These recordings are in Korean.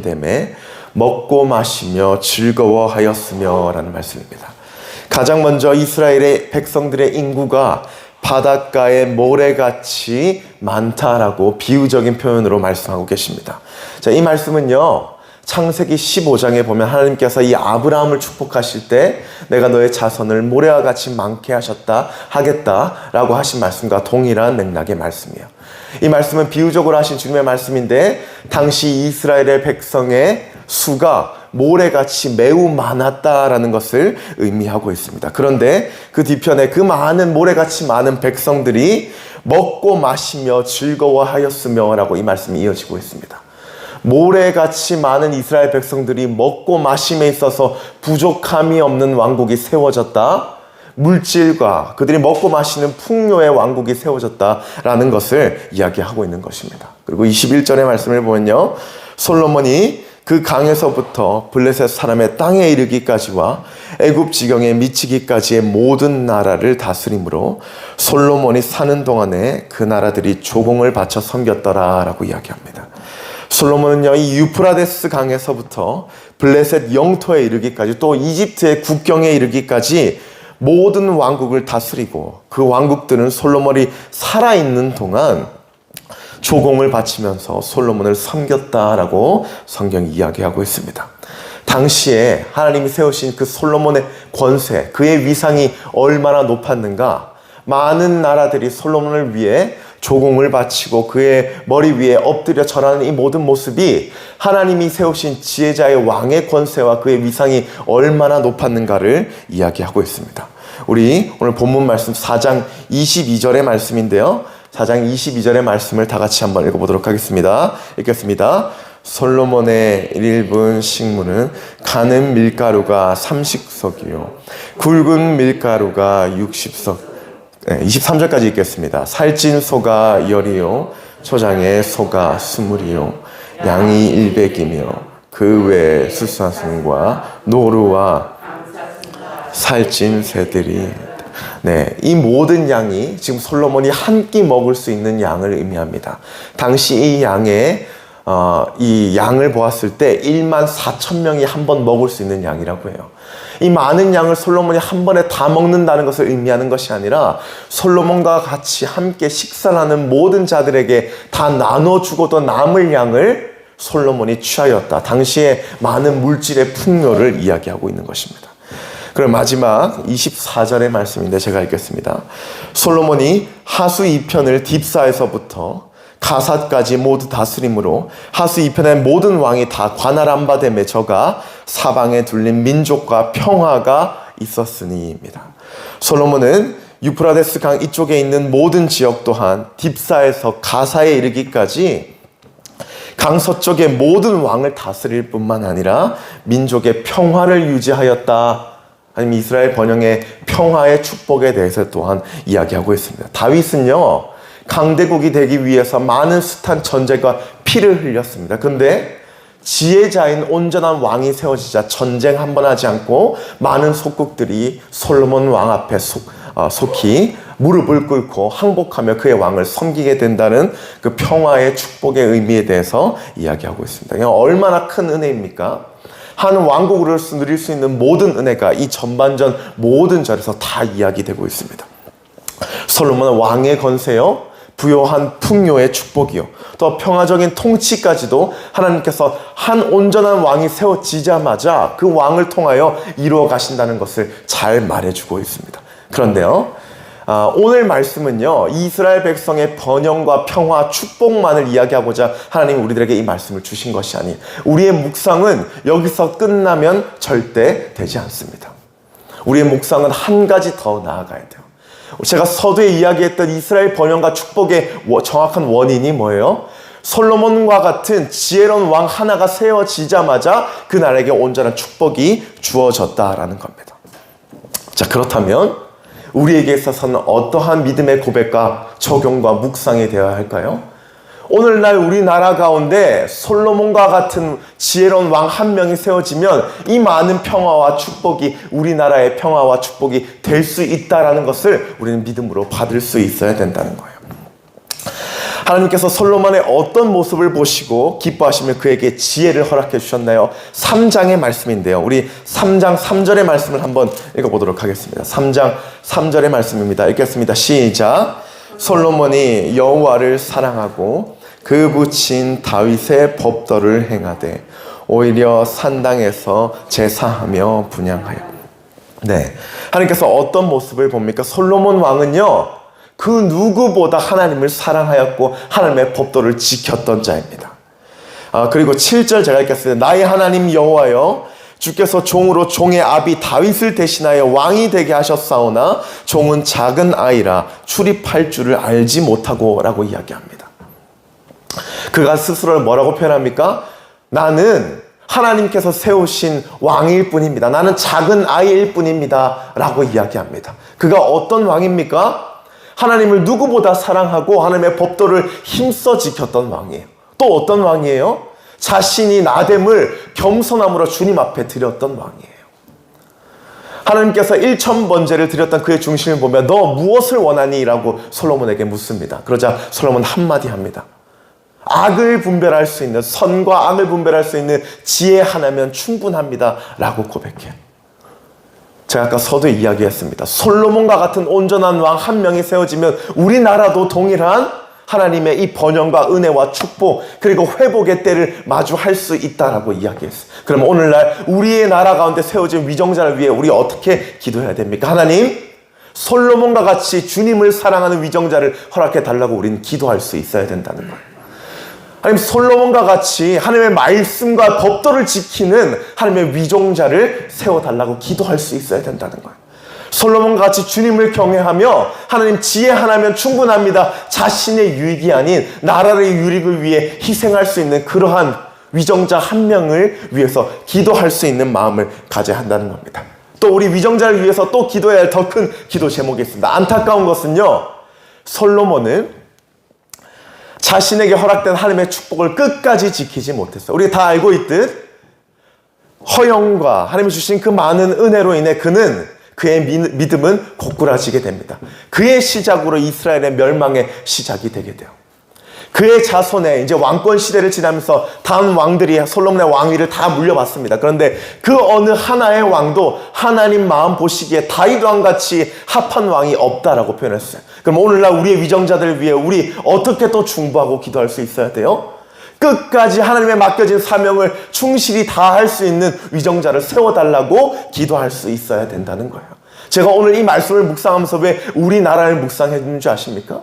때문에 먹고 마시며 즐거워하였으며 라는 말씀입니다. 가장 먼저 이스라엘의 백성들의 인구가 바닷가의 모래같이 많다라고 비유적인 표현으로 말씀하고 계십니다. 자, 이 말씀은요, 창세기 15장에 보면 하나님께서 이 아브라함을 축복하실 때 내가 너의 자손을 모래와 같이 많게 하겠다라고 하신 말씀과 동일한 맥락의 말씀이에요. 이 말씀은 비유적으로 하신 주님의 말씀인데 당시 이스라엘의 백성의 수가 모래같이 매우 많았다라는 것을 의미하고 있습니다. 그런데 그 뒤편에 그 많은 모래같이 많은 백성들이 먹고 마시며 즐거워하였으며 라고 이 말씀이 이어지고 있습니다. 모래같이 많은 이스라엘 백성들이 먹고 마심에 있어서 부족함이 없는 왕국이 세워졌다. 물질과 그들이 먹고 마시는 풍요의 왕국이 세워졌다라는 것을 이야기하고 있는 것입니다. 그리고 21절의 말씀을 보면요, 솔로몬이 그 강에서부터 블레셋 사람의 땅에 이르기까지와 애굽 지경에 미치기까지의 모든 나라를 다스림으로 솔로몬이 사는 동안에 그 나라들이 조공을 바쳐 섬겼더라라고 이야기합니다. 솔로몬은요, 이 유프라데스 강에서부터 블레셋 영토에 이르기까지 또 이집트의 국경에 이르기까지 모든 왕국을 다스리고 그 왕국들은 솔로몬이 살아있는 동안 조공을 바치면서 솔로몬을 섬겼다라고 성경이 이야기하고 있습니다. 당시에 하나님이 세우신 그 솔로몬의 권세, 그의 위상이 얼마나 높았는가. 많은 나라들이 솔로몬을 위해 조공을 바치고 그의 머리 위에 엎드려 절하는 이 모든 모습이 하나님이 세우신 지혜자의 왕의 권세와 그의 위상이 얼마나 높았는가를 이야기하고 있습니다. 우리 오늘 본문 말씀 4장 22절의 말씀인데요. 4장 22절의 말씀을 다 같이 한번 읽어보도록 하겠습니다. 읽겠습니다. 솔로몬의 1분 식물은 가는 밀가루가 30석이요 굵은 밀가루가 60석. 23절까지 읽겠습니다. 살찐 소가 10이요 초장의 소가 20이요 양이 100이며 그 외에 수사순과 노루와 살찐 새들이, 이 모든 양이 지금 솔로몬이 한 끼 먹을 수 있는 양을 의미합니다. 당시 이 양을 보았을 때 14,000명이 한 번 먹을 수 있는 양이라고 해요. 이 많은 양을 솔로몬이 한 번에 다 먹는다는 것을 의미하는 것이 아니라 솔로몬과 같이 함께 식사를 하는 모든 자들에게 다 나눠주고 또 남을 양을 솔로몬이 취하였다. 당시에 많은 물질의 풍요를 이야기하고 있는 것입니다. 그럼 마지막 24절의 말씀인데 제가 읽겠습니다. 솔로몬이 하수 2편을 딥사에서부터 가삿까지 모두 다스림으로 하수 2편의 모든 왕이 다 관할 안바됨에 저가 사방에 둘린 민족과 평화가 있었으니입니다. 솔로몬은 유프라데스 강 이쪽에 있는 모든 지역 또한 딥사에서 가사에 이르기까지 강 서쪽의 모든 왕을 다스릴 뿐만 아니라 민족의 평화를 유지하였다. 아니면 이스라엘 번영의 평화의 축복에 대해서 또한 이야기하고 있습니다. 다윗은요, 강대국이 되기 위해서 많은 숱한 전쟁과 피를 흘렸습니다. 그런데 지혜자인 온전한 왕이 세워지자 전쟁 한 번 하지 않고 많은 속국들이 솔로몬 왕 앞에 속히 무릎을 꿇고 항복하며 그의 왕을 섬기게 된다는 그 평화의 축복의 의미에 대해서 이야기하고 있습니다. 얼마나 큰 은혜입니까? 한 왕국으로 누릴 수 있는 모든 은혜가 이 전반전 모든 절에서 다 이야기되고 있습니다. 솔로몬은 왕의 권세요, 부요한 풍요의 축복이요, 또 평화적인 통치까지도 하나님께서 한 온전한 왕이 세워지자마자 그 왕을 통하여 이루어 가신다는 것을 잘 말해주고 있습니다. 그런데요, 오늘 말씀은요, 이스라엘 백성의 번영과 평화, 축복만을 이야기하고자 하나님이 우리들에게 이 말씀을 주신 것이 아니에요. 우리의 묵상은 여기서 끝나면 절대 되지 않습니다. 우리의 묵상은 한 가지 더 나아가야 돼요. 제가 서두에 이야기했던 이스라엘 번영과 축복의 정확한 원인이 뭐예요? 솔로몬과 같은 지혜로운 왕 하나가 세워지자마자 그 나라에게 온전한 축복이 주어졌다라는 겁니다. 자, 그렇다면 우리에게 있어서는 어떠한 믿음의 고백과 적용과 묵상이 되어야 할까요? 오늘날 우리나라 가운데 솔로몬과 같은 지혜로운 왕 한 명이 세워지면 이 많은 평화와 축복이 우리나라의 평화와 축복이 될 수 있다는 것을 우리는 믿음으로 받을 수 있어야 된다는 거예요. 하나님께서 솔로몬의 어떤 모습을 보시고 기뻐하시며 그에게 지혜를 허락해 주셨나요? 3장의 말씀인데요. 우리 3장 3절의 말씀을 한번 읽어보도록 하겠습니다. 3장 3절의 말씀입니다. 읽겠습니다. 시작. 솔로몬이 여호와를 사랑하고 그 부친 다윗의 법도를 행하되 오히려 산당에서 제사하며 분향하여. 네, 하나님께서 어떤 모습을 봅니까? 솔로몬 왕은요, 그 누구보다 하나님을 사랑하였고 하나님의 법도를 지켰던 자입니다. 그리고 7절 제가 읽겠습니다. 나의 하나님 여호와여, 주께서 종으로 종의 아비 다윗을 대신하여 왕이 되게 하셨사오나 종은 작은 아이라 출입할 줄을 알지 못하고 라고 이야기합니다. 그가 스스로를 뭐라고 표현합니까? 나는 하나님께서 세우신 왕일 뿐입니다. 나는 작은 아이일 뿐입니다 라고 이야기합니다. 그가 어떤 왕입니까? 하나님을 누구보다 사랑하고 하나님의 법도를 힘써 지켰던 왕이에요. 또 어떤 왕이에요? 자신이 나됨을 겸손함으로 주님 앞에 드렸던 왕이에요. 하나님께서 1,000번제를 드렸던 그의 중심을 보면 너 무엇을 원하니? 라고 솔로몬에게 묻습니다. 그러자 솔로몬 한마디 합니다. 악을 분별할 수 있는, 선과 악을 분별할 수 있는 지혜 하나면 충분합니다 라고 고백해요. 제가 아까 서두에 이야기했습니다. 솔로몬과 같은 온전한 왕 한 명이 세워지면 우리나라도 동일한 하나님의 이 번영과 은혜와 축복 그리고 회복의 때를 마주할 수 있다라고 이야기했어요. 그럼 오늘날 우리의 나라 가운데 세워진 위정자를 위해 우리 어떻게 기도해야 됩니까? 하나님, 솔로몬과 같이 주님을 사랑하는 위정자를 허락해 달라고 우리는 기도할 수 있어야 된다는 거예요. 하나님, 솔로몬과 같이 하나님의 말씀과 법도를 지키는 하나님의 위종자를 세워달라고 기도할 수 있어야 된다는 거예요. 솔로몬과 같이 주님을 경외하며 하나님 지혜 하나면 충분합니다. 자신의 유익이 아닌 나라의 유익을 위해 희생할 수 있는 그러한 위정자 한 명을 위해서 기도할 수 있는 마음을 가져야 한다는 겁니다. 또 우리 위정자를 위해서 또 기도해야 할 더 큰 기도 제목이 있습니다. 안타까운 것은요, 솔로몬은 자신에게 허락된 하나님의 축복을 끝까지 지키지 못했어요. 우리가 다 알고 있듯 허영과 하나님이 주신 그 많은 은혜로 인해 그의 믿음은 고꾸라지게 됩니다. 그의 시작으로 이스라엘의 멸망의 시작이 되게 돼요. 그의 자손에 이제 왕권 시대를 지나면서 다음 왕들이 솔로몬의 왕위를 다 물려받습니다. 그런데 그 어느 하나의 왕도 하나님 마음 보시기에 다윗 왕같이 합한 왕이 없다라고 표현했어요. 그럼 오늘날 우리의 위정자들을 위해 우리 어떻게 또 중보하고 기도할 수 있어야 돼요? 끝까지 하나님의 맡겨진 사명을 충실히 다할 수 있는 위정자를 세워달라고 기도할 수 있어야 된다는 거예요. 제가 오늘 이 말씀을 묵상하면서 왜 우리나라를 묵상했는 줄 아십니까?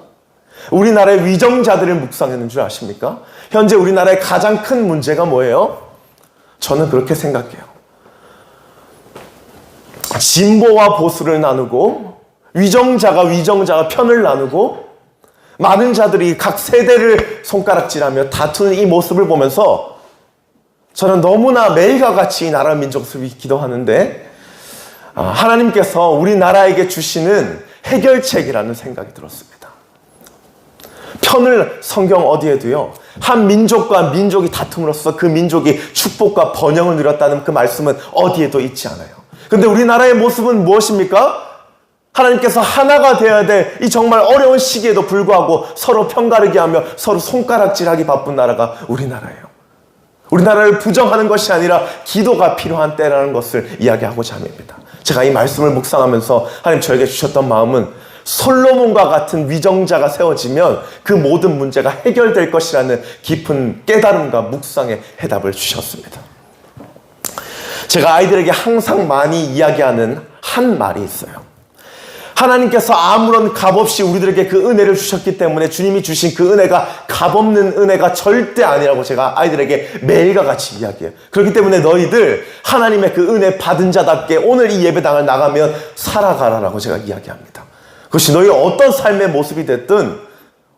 우리나라의 위정자들을 묵상했는 줄 아십니까? 현재 우리나라의 가장 큰 문제가 뭐예요? 저는 그렇게 생각해요. 진보와 보수를 나누고 위정자가 편을 나누고 많은 자들이 각 세대를 손가락질하며 다투는 이 모습을 보면서 저는 너무나 매일과 같이 이 나라 민족을 위해 기도하는데 하나님께서 우리나라에게 주시는 해결책이라는 생각이 들었습니다. 편을 성경 어디에도요, 한 민족과 민족이 다툼으로써 그 민족이 축복과 번영을 누렸다는 그 말씀은 어디에도 있지 않아요. 그런데 우리나라의 모습은 무엇입니까? 하나님께서 하나가 되어야 될 이 정말 어려운 시기에도 불구하고 서로 편가르기 하며 서로 손가락질하기 바쁜 나라가 우리나라예요. 우리나라를 부정하는 것이 아니라 기도가 필요한 때라는 것을 이야기하고자 합니다. 제가 이 말씀을 묵상하면서 하나님 저에게 주셨던 마음은 솔로몬과 같은 위정자가 세워지면 그 모든 문제가 해결될 것이라는 깊은 깨달음과 묵상의 해답을 주셨습니다. 제가 아이들에게 항상 많이 이야기하는 한 말이 있어요. 하나님께서 아무런 값없이 우리들에게 그 은혜를 주셨기 때문에 주님이 주신 그 은혜가 값없는 은혜가 절대 아니라고 제가 아이들에게 매일과 같이 이야기해요. 그렇기 때문에 너희들 하나님의 그 은혜 받은 자답게 오늘 이 예배당을 나가면 살아가라라고 제가 이야기합니다. 그것이 너희 어떤 삶의 모습이 됐든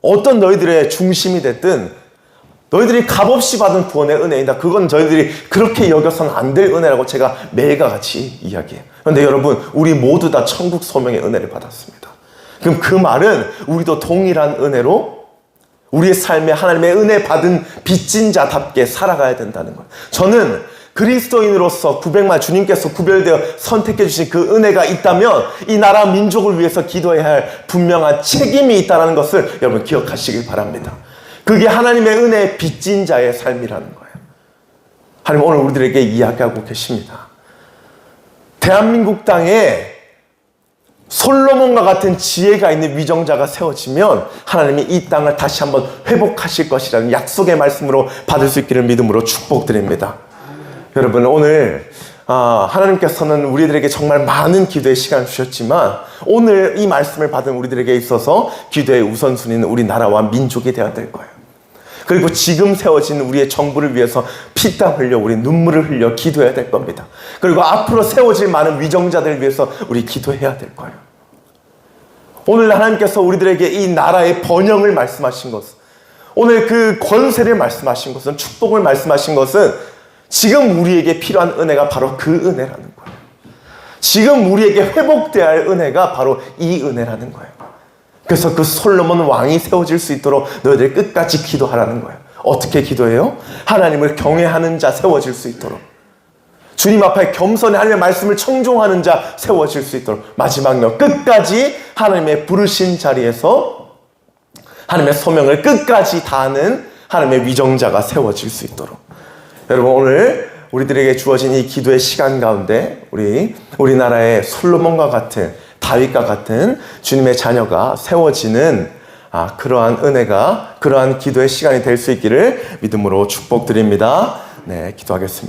어떤 너희들의 중심이 됐든 너희들이 값없이 받은 구원의 은혜이다. 그건 저희들이 그렇게 여겨서는 안 될 은혜라고 제가 매일과 같이 이야기해요. 그런데 여러분, 우리 모두 다 천국 소명의 은혜를 받았습니다. 그럼 그 말은 우리도 동일한 은혜로 우리의 삶에 하나님의 은혜 받은 빚진 자답게 살아가야 된다는 거예요. 저는 그리스도인으로서 주님께서 구별되어 선택해 주신 그 은혜가 있다면 이 나라 민족을 위해서 기도해야 할 분명한 책임이 있다는 것을 여러분 기억하시길 바랍니다. 그게 하나님의 은혜에 빚진 자의 삶이라는 거예요. 하나님 오늘 우리들에게 이야기하고 계십니다. 대한민국 땅에 솔로몬과 같은 지혜가 있는 위정자가 세워지면 하나님이 이 땅을 다시 한번 회복하실 것이라는 약속의 말씀으로 받을 수 있기를 믿음으로 축복드립니다. 여러분 오늘 하나님께서는 우리들에게 정말 많은 기도의 시간을 주셨지만 오늘 이 말씀을 받은 우리들에게 있어서 기도의 우선순위는 우리 나라와 민족이 되어야 될 거예요. 그리고 지금 세워진 우리의 정부를 위해서 피땀 흘려 우리 눈물을 흘려 기도해야 될 겁니다. 그리고 앞으로 세워질 많은 위정자들을 위해서 우리 기도해야 될 거예요. 오늘 하나님께서 우리들에게 이 나라의 번영을 말씀하신 것은, 오늘 그 권세를 말씀하신 것은, 축복을 말씀하신 것은 지금 우리에게 필요한 은혜가 바로 그 은혜라는 거예요. 지금 우리에게 회복되어야 할 은혜가 바로 이 은혜라는 거예요. 그래서 그 솔로몬 왕이 세워질 수 있도록 너희들 끝까지 기도하라는 거예요. 어떻게 기도해요? 하나님을 경외하는 자 세워질 수 있도록, 주님 앞에 겸손히 하나님의 말씀을 청종하는 자 세워질 수 있도록, 마지막으로 끝까지 하나님의 부르신 자리에서 하나님의 소명을 끝까지 다하는 하나님의 위정자가 세워질 수 있도록. 여러분 오늘 우리들에게 주어진 이 기도의 시간 가운데 우리나라의 솔로몬과 같은, 다윗과 같은 주님의 자녀가 세워지는 그러한 은혜가, 그러한 기도의 시간이 될 수 있기를 믿음으로 축복드립니다. 네, 기도하겠습니다.